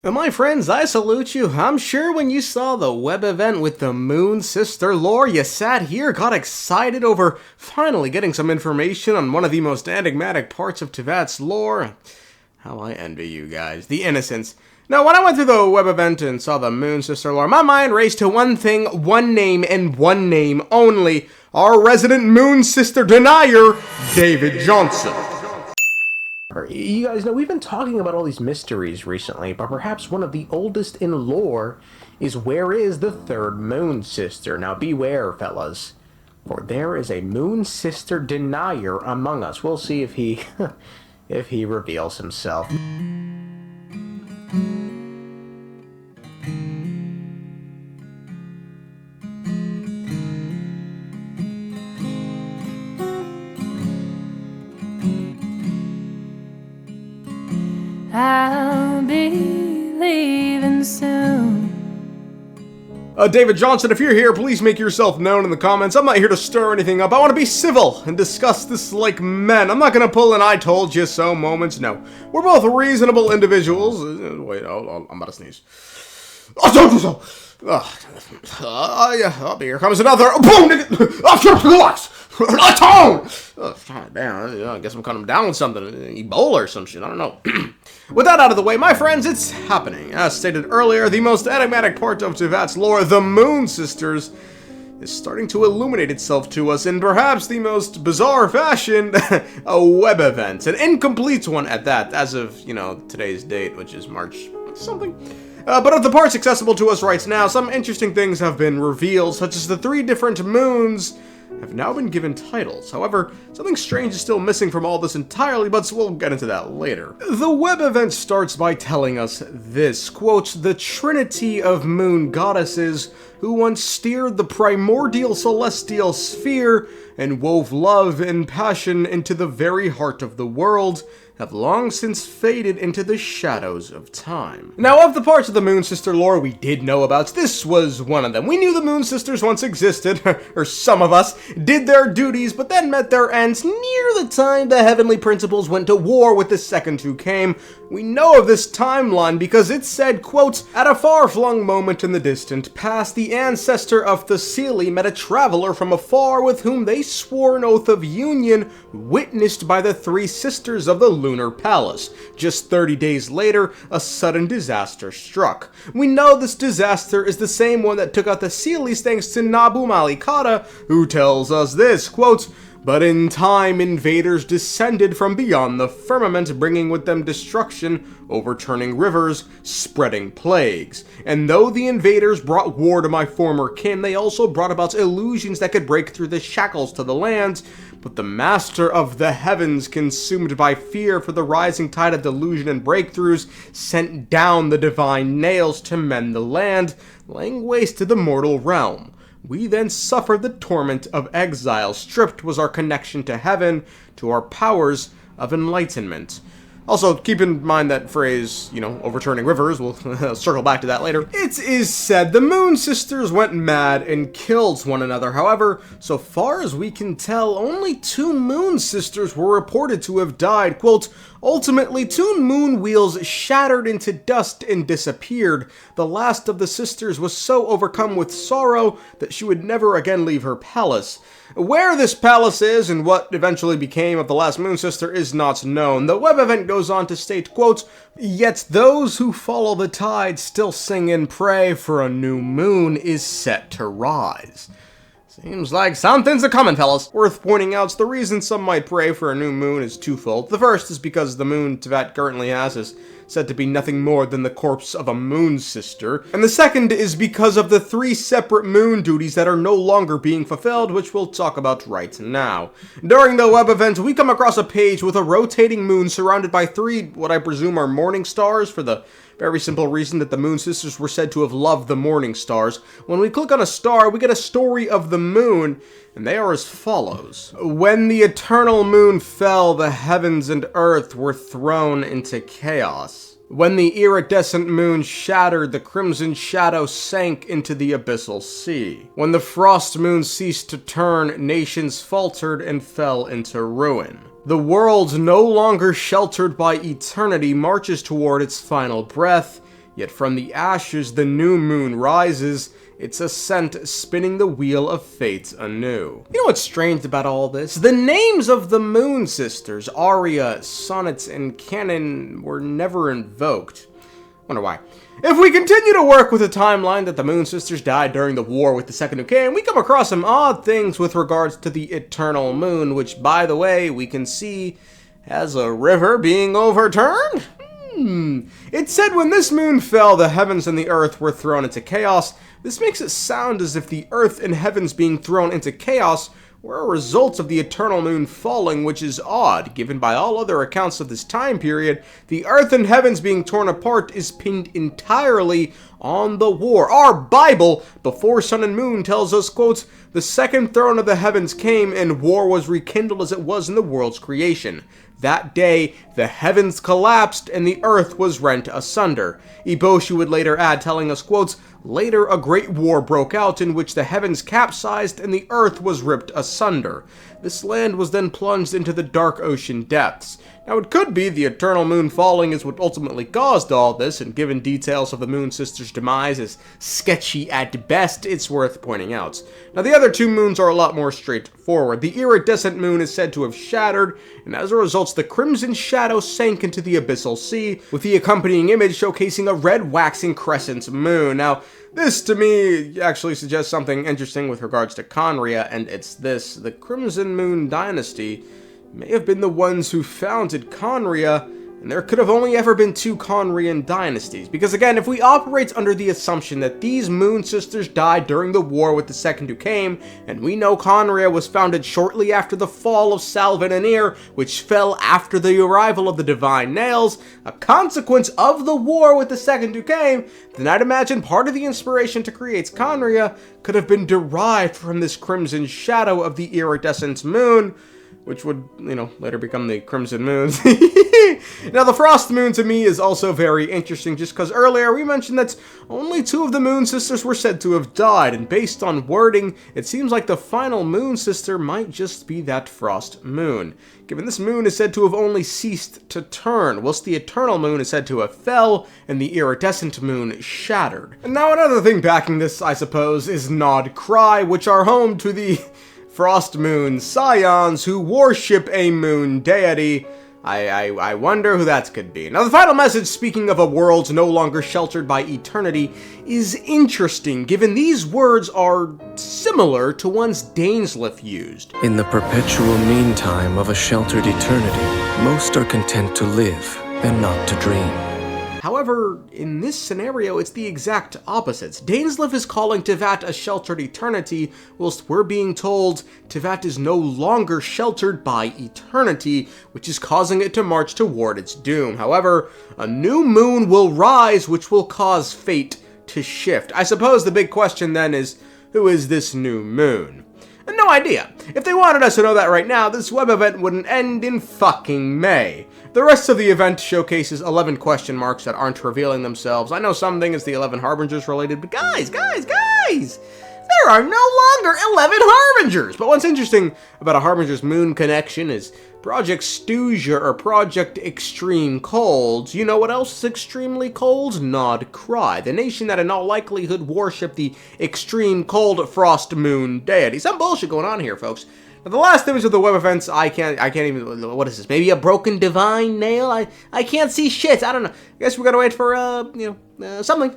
My friends, I salute you. I'm sure when you saw the web event with the Moon Sister lore, you sat here, got excited over finally getting some information on one of the most enigmatic parts of Tevat's lore. How I envy you guys. The innocence. Now, when I went through the web event and saw the Moon Sister lore, my mind raced to one thing, one name, and one name only. Our resident Moon Sister Denier, David Johnson. You guys know, we've been talking about all these mysteries recently, but perhaps one of the oldest in lore is where is the third Moon Sister? Now beware, fellas, for there is a Moon Sister Denier among us. We'll see if he, if he reveals himself. I'll be leaving soon. David Johnson, if you're here, please make yourself known in the comments. I'm not here to stir anything up. I want to be civil and discuss this like men. I'm not going to pull an I told you so moments. No. We're both reasonable individuals. Wait, I'm about to sneeze. I told you so! Here comes another. Boom! Relax! Damn, I guess I'm cutting him down with something. Ebola or some shit, I don't know. With that out of the way, my friends, it's happening. As stated earlier, the most enigmatic part of Tevat's lore, the Moon Sisters, is starting to illuminate itself to us in perhaps the most bizarre fashion, a web event. An incomplete one at that, as of, today's date, which is March something. But of the parts accessible to us right now, some interesting things have been revealed, such as the 3 different moons have now been given titles. However, something strange is still missing from all this entirely, but we'll get into that later. The web event starts by telling us this, quote, "The trinity of moon goddesses who once steered the primordial celestial sphere and wove love and passion into the very heart of the world have long since faded into the shadows of time." Now, of the parts of the Moon Sister lore we did know about, this was one of them. We knew the Moon Sisters once existed, or some of us, did their duties, but then met their ends near the time the Heavenly Principles went to war with the second who came. We know of this timeline because it said, quote, "At a far-flung moment in the distant past, the ancestor of Thesili met a traveler from afar with whom they swore an oath of union, witnessed by the 3 sisters of the Lunar Palace. Just 30 days later, a sudden disaster struck. We know this disaster is the same one that took out the Thesilis thanks to Nabu Malikata, who tells us this, quote, "But in time, invaders descended from beyond the firmament, bringing with them destruction, overturning rivers, spreading plagues. And though the invaders brought war to my former kin, they also brought about illusions that could break through the shackles to the land. But the master of the heavens, consumed by fear for the rising tide of delusion and breakthroughs, sent down the divine nails to mend the land, laying waste to the mortal realm. We then suffered the torment of exile. Stripped was our connection to heaven, to our powers of enlightenment." Also, keep in mind that phrase, overturning rivers. We'll circle back to that later. It is said the Moon Sisters went mad and killed one another. However, so far as we can tell, only 2 Moon Sisters were reported to have died. Quote, "Ultimately, 2 moon wheels shattered into dust and disappeared. The last of the sisters was so overcome with sorrow that she would never again leave her palace. Where this palace is and what eventually became of the last Moon Sister is not known." The web event goes on to state, quote, "Yet those who follow the tide still sing and pray, for a new moon is set to rise." Seems like something's a coming, fellas. Worth pointing out, the reason some might pray for a new moon is twofold. The first is because the moon Tevat currently has is said to be nothing more than the corpse of a Moon Sister. And the second is because of the 3 separate moon duties that are no longer being fulfilled, which we'll talk about right now. During the web event, we come across a page with a rotating moon surrounded by 3, what I presume are morning stars, for the very simple reason that the Moon Sisters were said to have loved the morning stars. When we click on a star, we get a story of the moon, and they are as follows. "When the eternal moon fell, the heavens and earth were thrown into chaos. When the iridescent moon shattered, the crimson shadow sank into the abyssal sea. When the frost moon ceased to turn, nations faltered and fell into ruin. The world, no longer sheltered by eternity, marches toward its final breath, Yet from the ashes the new moon rises, its ascent spinning the wheel of fate anew. You know what's strange about all this? The names of the Moon Sisters, Arya, Sonnet, and Canon, were never invoked. Wonder why. If we continue to work with the timeline that the Moon Sisters died during the war with the Second Uke, we come across some odd things with regards to the Eternal Moon, which, by the way, we can see has a river being overturned? It said when this moon fell, the heavens and the earth were thrown into chaos. This makes it sound as if the earth and heavens being thrown into chaos were a result of the eternal moon falling, which is odd, given by all other accounts of this time period, the earth and heavens being torn apart is pinned entirely on the war. Our Bible, before sun and moon, tells us, quote, "The second throne of the heavens came, and war was rekindled as it was in the world's creation. That day, the heavens collapsed, and the earth was rent asunder." Eboshi would later add, telling us, quote, "Later a great war broke out in which the heavens capsized and the earth was ripped asunder. This land was then plunged into the dark ocean depths." Now, it could be the eternal moon falling is what ultimately caused all this, and given details of the Moon Sisters' demise is sketchy at best, it's worth pointing out. Now, the other two moons are a lot more straightforward. The iridescent moon is said to have shattered, and as a result, the crimson shadow sank into the abyssal sea, with the accompanying image showcasing a red waxing crescent moon. Now, this, to me, actually suggests something interesting with regards to Conria, and it's this. The Crimson Moon Dynasty may have been the ones who founded Conria, and there could have only ever been two Conrian dynasties. Because again, if we operate under the assumption that these Moon Sisters died during the war with the Second Uke, and we know Conria was founded shortly after the fall of Salvan Denier, which fell after the arrival of the Divine Nails, a consequence of the war with the Second Uke, then I'd imagine part of the inspiration to create Conria could have been derived from this crimson shadow of the iridescent moon, which would, later become the Crimson Moon. Now, the Frost Moon to me is also very interesting, just because earlier we mentioned that only two of the Moon Sisters were said to have died, and based on wording, it seems like the final Moon Sister might just be that Frost Moon, given this moon is said to have only ceased to turn, whilst the Eternal Moon is said to have fell, and the Iridescent Moon shattered. And now another thing backing this, I suppose, is Nod-Krai, which are home to the Frost Moon Scions who worship a moon deity. I wonder who that could be. Now, the final message, speaking of a world no longer sheltered by eternity, is interesting, given these words are similar to ones Dainsleif used. In the perpetual meantime of a sheltered eternity, most are content to live and not to dream. However, in this scenario, it's the exact opposite. Dainsleif is calling Teyvat a sheltered eternity, whilst we're being told Teyvat is no longer sheltered by eternity, which is causing it to march toward its doom. However, a new moon will rise, which will cause fate to shift. I suppose the big question then is, who is this new moon? And no idea. If they wanted us to know that right now, this web event wouldn't end in fucking May. The rest of the event showcases 11 question marks that aren't revealing themselves. I know something is the 11 Harbingers related, but guys! There are no longer 11 Harbingers! But what's interesting about a Harbinger's moon connection is Project Stooja or Project Extreme Cold. You know what else is extremely cold? Nod-Krai, the nation that in all likelihood worship the extreme cold frost moon deity. Some bullshit going on here, folks. Now, the last image of the web events, I can't even, what is this? Maybe a broken divine nail? I can't see shit. I don't know. I guess we gotta wait for, something.